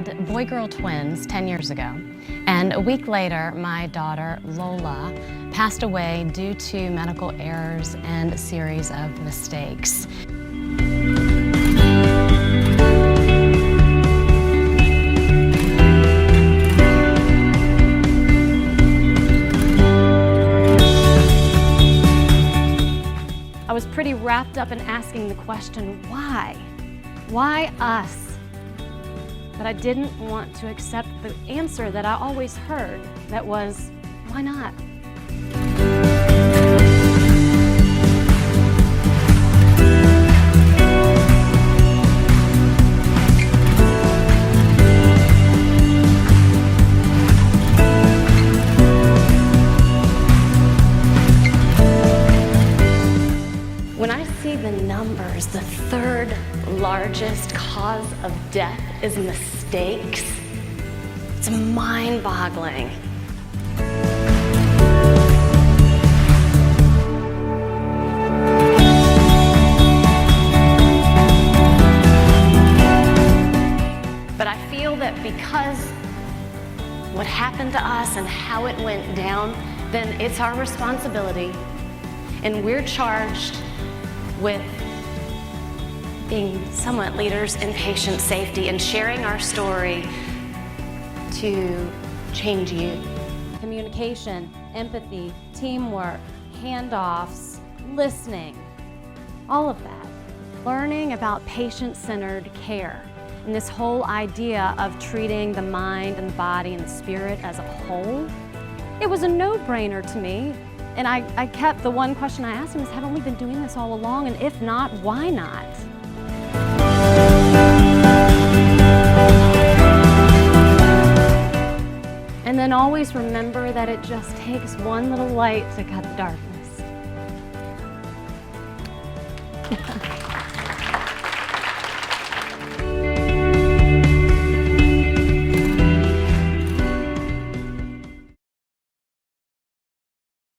had boy-girl twins 10 years ago, and a week later, my daughter, Lola, passed away due to medical errors and a series of mistakes. I was pretty wrapped up in asking the question, why? Why us? But I didn't want to accept the answer that I always heard, that was, why not? When I see the numbers, the third largest cause of death is mistakes. It's mind-boggling. But I feel that because what happened to us and how it went down, then it's our responsibility, and we're charged with being somewhat leaders in patient safety and sharing our story to change you. Communication, empathy, teamwork, handoffs, listening, all of that. Learning about patient-centered care and this whole idea of treating the mind and the body and the spirit as a whole, it was a no-brainer to me. And I kept, the one question I asked him is, haven't we been doing this all along? And if not, why not? And then always remember that it just takes one little light to cut the darkness.